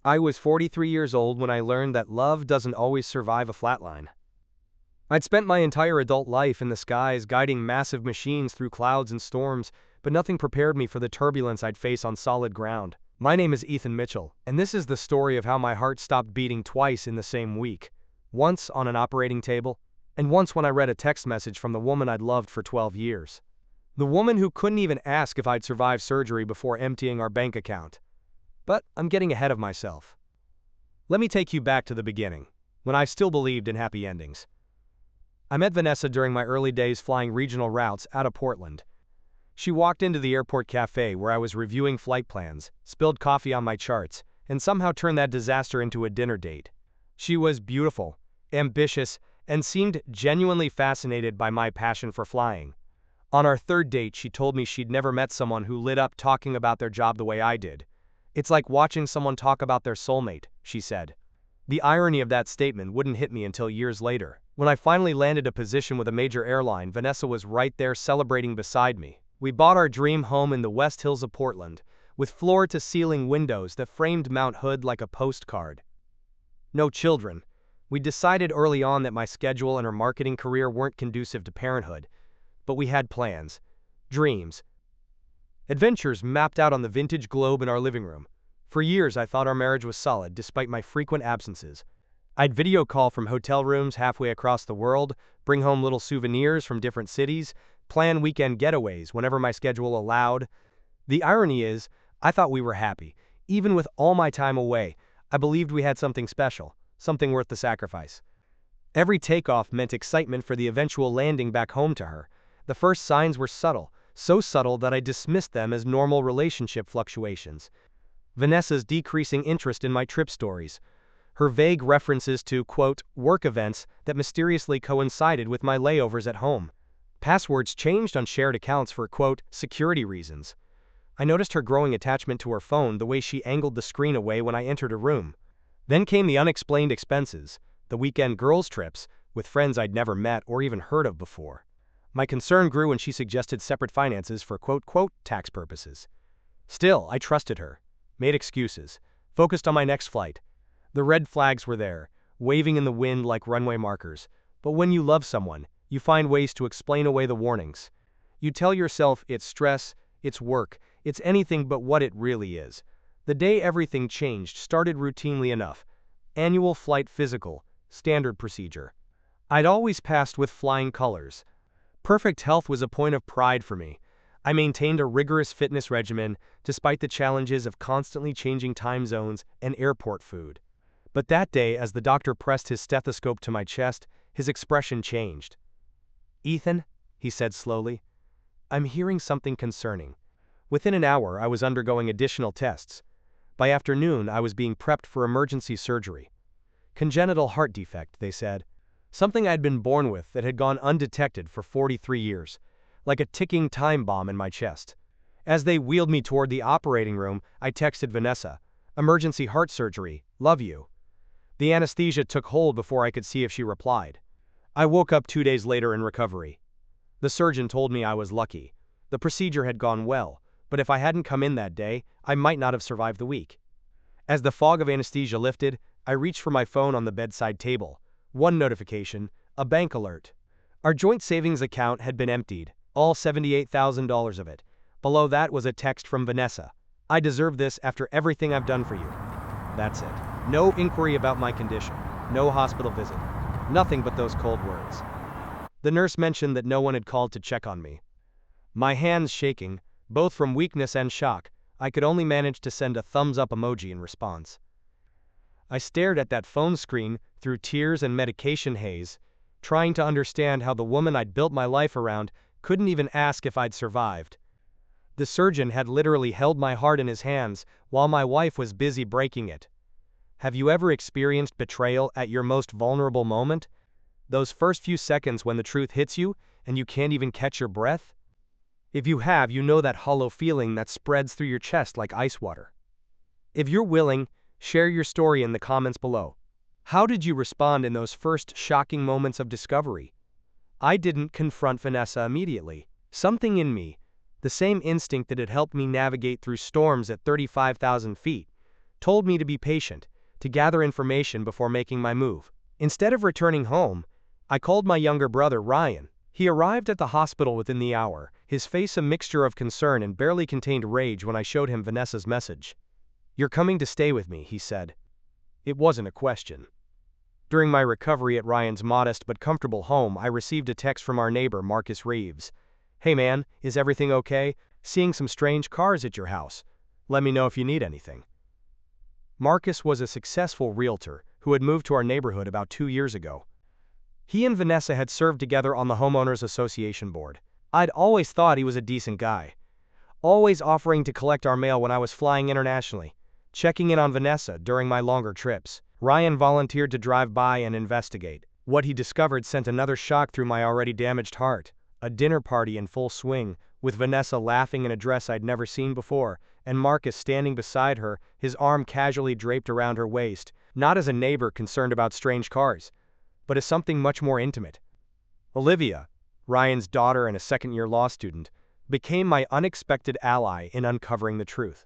I was 43 years old when I learned that love doesn't always survive a flatline. I'd spent my entire adult life in the skies guiding massive machines through clouds and storms, but nothing prepared me for the turbulence I'd face on solid ground. My name is Ethan Mitchell, and this is the story of how my heart stopped beating twice in the same week. Once on an operating table, and once when I read a text message from the woman I'd loved for 12 years. The woman who couldn't even ask if I'd survived surgery before emptying our bank account. But I'm getting ahead of myself. Let me take you back to the beginning, when I still believed in happy endings. I met Vanessa during my early days flying regional routes out of Portland. She walked into the airport cafe where I was reviewing flight plans, spilled coffee on my charts, and somehow turned that disaster into a dinner date. She was beautiful, ambitious, and seemed genuinely fascinated by my passion for flying. On our third date, she told me she'd never met someone who lit up talking about their job the way I did. "It's like watching someone talk about their soulmate," she said. The irony of that statement wouldn't hit me until years later. When I finally landed a position with a major airline, Vanessa was right there celebrating beside me. We bought our dream home in the West Hills of Portland, with floor-to-ceiling windows that framed Mount Hood like a postcard. No children. We decided early on that my schedule and her marketing career weren't conducive to parenthood, but we had plans, dreams, adventures mapped out on the vintage globe in our living room. For years I thought our marriage was solid despite my frequent absences. I'd video call from hotel rooms halfway across the world, bring home little souvenirs from different cities, plan weekend getaways whenever my schedule allowed. The irony is, I thought we were happy. Even with all my time away, I believed we had something special, something worth the sacrifice. Every takeoff meant excitement for the eventual landing back home to her. The first signs were subtle, so subtle that I dismissed them as normal relationship fluctuations. Vanessa's decreasing interest in my trip stories, her vague references to, quote, work events that mysteriously coincided with my layovers at home. Passwords changed on shared accounts for, quote, security reasons. I noticed her growing attachment to her phone, the way she angled the screen away when I entered a room. Then came the unexplained expenses, the weekend girls' trips, with friends I'd never met or even heard of before. My concern grew when she suggested separate finances for, quote, tax purposes. Still, I trusted her, made excuses, focused on my next flight. The red flags were there, waving in the wind like runway markers. But when you love someone, you find ways to explain away the warnings. You tell yourself it's stress, it's work, it's anything but what it really is. The day everything changed started routinely enough. Annual flight physical, standard procedure. I'd always passed with flying colors. Perfect health was a point of pride for me. I maintained a rigorous fitness regimen, despite the challenges of constantly changing time zones and airport food. But that day, as the doctor pressed his stethoscope to my chest, his expression changed. "Ethan," he said slowly, "I'm hearing something concerning." Within an hour, I was undergoing additional tests. By afternoon, I was being prepped for emergency surgery. Congenital heart defect, they said. Something I'd been born with that had gone undetected for 43 years, like a ticking time bomb in my chest. As they wheeled me toward the operating room, I texted Vanessa, "Emergency heart surgery, love you." The anesthesia took hold before I could see if she replied. I woke up 2 days later in recovery. The surgeon told me I was lucky. The procedure had gone well, but if I hadn't come in that day, I might not have survived the week. As the fog of anesthesia lifted, I reached for my phone on the bedside table. One notification, a bank alert. Our joint savings account had been emptied, all $78,000 of it. Below that was a text from Vanessa. "I deserve this after everything I've done for you." That's it. No inquiry about my condition. No hospital visit. Nothing but those cold words. The nurse mentioned that no one had called to check on me. My hands shaking, both from weakness and shock, I could only manage to send a thumbs-up emoji in response. I stared at that phone screen through tears and medication haze, trying to understand how the woman I'd built my life around couldn't even ask if I'd survived. The surgeon had literally held my heart in his hands while my wife was busy breaking it. Have you ever experienced betrayal at your most vulnerable moment? Those first few seconds when the truth hits you and you can't even catch your breath? If you have, you know that hollow feeling that spreads through your chest like ice water. If you're willing, share your story in the comments below. How did you respond in those first shocking moments of discovery? I didn't confront Vanessa immediately. Something in me, the same instinct that had helped me navigate through storms at 35,000 feet, told me to be patient, to gather information before making my move. Instead of returning home, I called my younger brother, Ryan. He arrived at the hospital within the hour, his face a mixture of concern and barely contained rage when I showed him Vanessa's message. "You're coming to stay with me," he said. It wasn't a question. During my recovery at Ryan's modest but comfortable home, I received a text from our neighbor, Marcus Reeves. "Hey man, is everything okay? Seeing some strange cars at your house. Let me know if you need anything." Marcus was a successful realtor who had moved to our neighborhood about 2 years ago. He and Vanessa had served together on the Homeowners Association board. I'd always thought he was a decent guy, always offering to collect our mail when I was flying internationally, checking in on Vanessa during my longer trips. Ryan volunteered to drive by and investigate. What he discovered sent another shock through my already damaged heart. A dinner party in full swing, with Vanessa laughing in a dress I'd never seen before, and Marcus standing beside her, his arm casually draped around her waist, not as a neighbor concerned about strange cars, but as something much more intimate. Olivia, Ryan's daughter and a second-year law student, became my unexpected ally in uncovering the truth.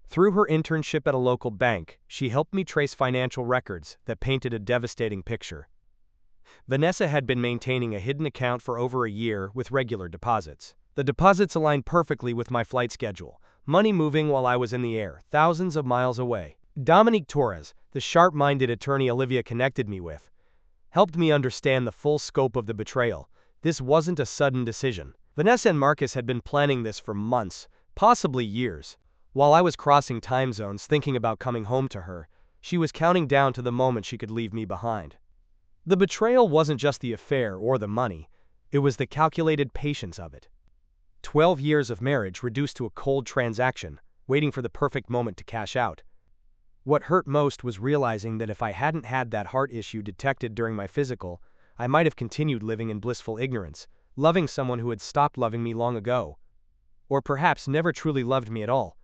Through her internship at a local bank, she helped me trace financial records that painted a devastating picture. Vanessa had been maintaining a hidden account for over a year with regular deposits. The deposits aligned perfectly with my flight schedule, money moving while I was in the air, thousands of miles away. Dominique Torres, the sharp-minded attorney Olivia connected me with, helped me understand the full scope of the betrayal. This wasn't a sudden decision. Vanessa and Marcus had been planning this for months, possibly years. While I was crossing time zones thinking about coming home to her, she was counting down to the moment she could leave me behind. The betrayal wasn't just the affair or the money, it was the calculated patience of it. 12 years of marriage reduced to a cold transaction, waiting for the perfect moment to cash out. What hurt most was realizing that if I hadn't had that heart issue detected during my physical, I might have continued living in blissful ignorance, loving someone who had stopped loving me long ago. Or perhaps never truly loved me at all.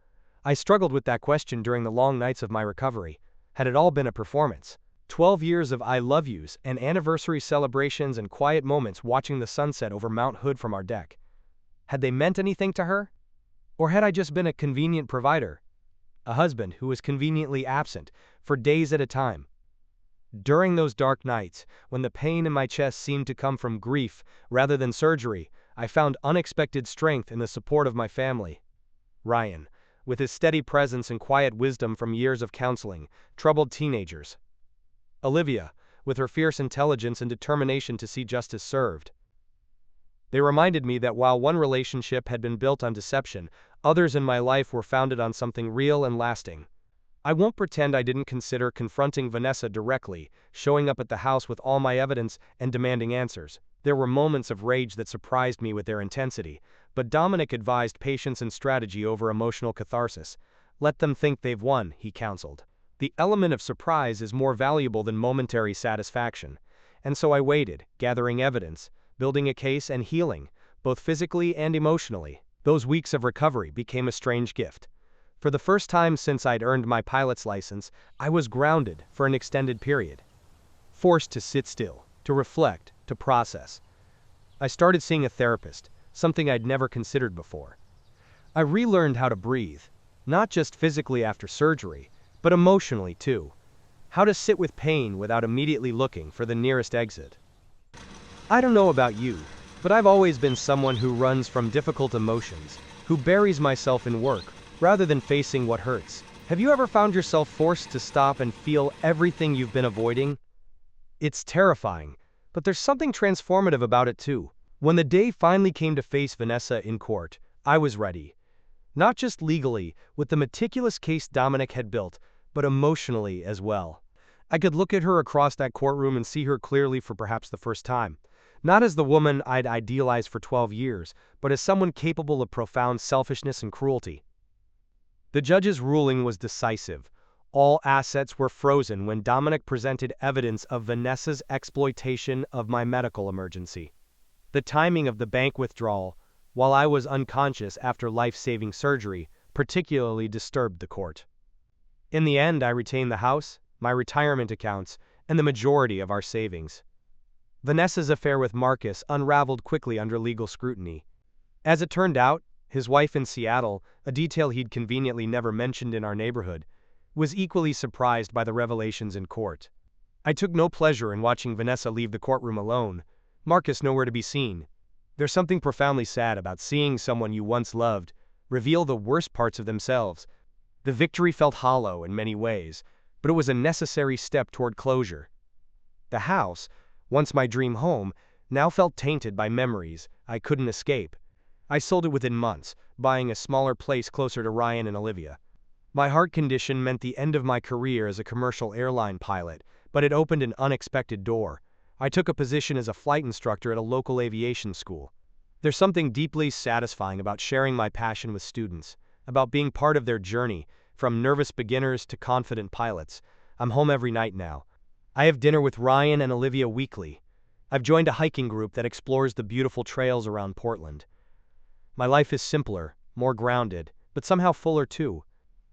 I struggled with that question during the long nights of my recovery. Had it all been a performance? 12 years of I love yous and anniversary celebrations and quiet moments watching the sunset over Mount Hood from our deck. Had they meant anything to her? Or had I just been a convenient provider? A husband who was conveniently absent for days at a time. During those dark nights, when the pain in my chest seemed to come from grief rather than surgery, I found unexpected strength in the support of my family. Ryan, with his steady presence and quiet wisdom from years of counseling troubled teenagers. Olivia, with her fierce intelligence and determination to see justice served. They reminded me that while one relationship had been built on deception, others in my life were founded on something real and lasting. I won't pretend I didn't consider confronting Vanessa directly, showing up at the house with all my evidence and demanding answers. There were moments of rage that surprised me with their intensity, but Dominic advised patience and strategy over emotional catharsis. Let them think they've won, he counseled. The element of surprise is more valuable than momentary satisfaction. And so I waited, gathering evidence, building a case and healing, both physically and emotionally. Those weeks of recovery became a strange gift. For the first time since I'd earned my pilot's license, I was grounded for an extended period. Forced to sit still, to reflect, to process. I started seeing a therapist, something I'd never considered before. I relearned how to breathe, not just physically after surgery, but emotionally too. How to sit with pain without immediately looking for the nearest exit. I don't know about you, but I've always been someone who runs from difficult emotions, who buries myself in work, rather than facing what hurts. Have you ever found yourself forced to stop and feel everything you've been avoiding? It's terrifying, but there's something transformative about it too. When the day finally came to face Vanessa in court, I was ready. Not just legally, with the meticulous case Dominic had built, but emotionally as well. I could look at her across that courtroom and see her clearly for perhaps the first time. Not as the woman I'd idealized for 12 years, but as someone capable of profound selfishness and cruelty. The judge's ruling was decisive. All assets were frozen when Dominic presented evidence of Vanessa's exploitation of my medical emergency. The timing of the bank withdrawal, while I was unconscious after life-saving surgery, particularly disturbed the court. In the end, I retained the house, my retirement accounts, and the majority of our savings. Vanessa's affair with Marcus unraveled quickly under legal scrutiny. As it turned out, his wife in Seattle, a detail he'd conveniently never mentioned in our neighborhood, was equally surprised by the revelations in court. I took no pleasure in watching Vanessa leave the courtroom alone, Marcus nowhere to be seen. There's something profoundly sad about seeing someone you once loved reveal the worst parts of themselves. The victory felt hollow in many ways, but it was a necessary step toward closure. The house, once my dream home, now felt tainted by memories I couldn't escape. I sold it within months, buying a smaller place closer to Ryan and Olivia. My heart condition meant the end of my career as a commercial airline pilot, but it opened an unexpected door. I took a position as a flight instructor at a local aviation school. There's something deeply satisfying about sharing my passion with students, about being part of their journey, from nervous beginners to confident pilots. I'm home every night now. I have dinner with Ryan and Olivia weekly. I've joined a hiking group that explores the beautiful trails around Portland. My life is simpler, more grounded, but somehow fuller too.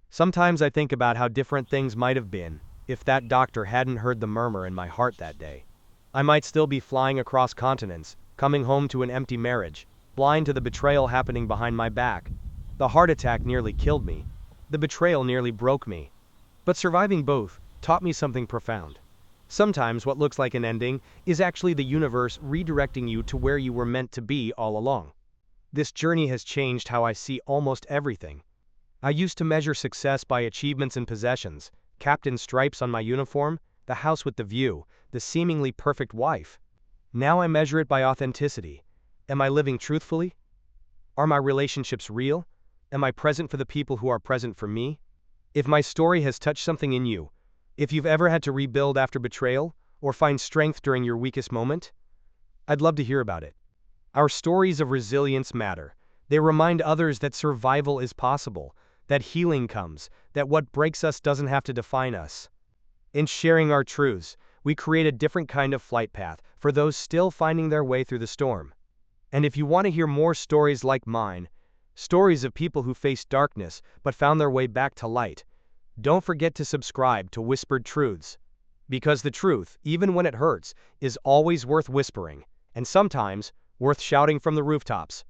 Sometimes I think about how different things might have been if that doctor hadn't heard the murmur in my heart that day. I might still be flying across continents, coming home to an empty marriage, blind to the betrayal happening behind my back. The heart attack nearly killed me. The betrayal nearly broke me. But surviving both taught me something profound. Sometimes what looks like an ending is actually the universe redirecting you to where you were meant to be all along. This journey has changed how I see almost everything. I used to measure success by achievements and possessions, captain stripes on my uniform, the house with the view, the seemingly perfect wife. Now I measure it by authenticity. Am I living truthfully? Are my relationships real? Am I present for the people who are present for me? If my story has touched something in you, if you've ever had to rebuild after betrayal, or find strength during your weakest moment, I'd love to hear about it. Our stories of resilience matter. They remind others that survival is possible, that healing comes, that what breaks us doesn't have to define us. In sharing our truths, we create a different kind of flight path for those still finding their way through the storm. And if you want to hear more stories like mine, stories of people who faced darkness but found their way back to light, don't forget to subscribe to Whispered Truths. Because the truth, even when it hurts, is always worth whispering, and sometimes worth shouting from the rooftops.